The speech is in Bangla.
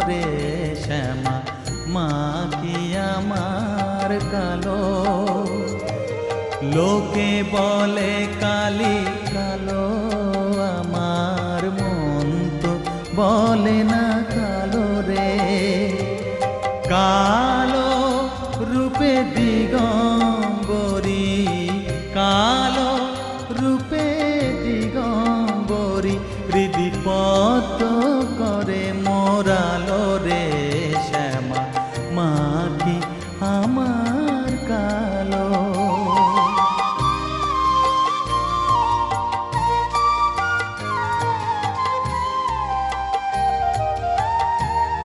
রে শ্যামা মা কি আমার কালো। লোকে বলে কালি কালো, আমার মন তো বলে না কালো রে। কালো রূপে দিগম্বরী, কালো রূপে দিগম্বরী, হৃদি পদ্ম করে মোরালো রে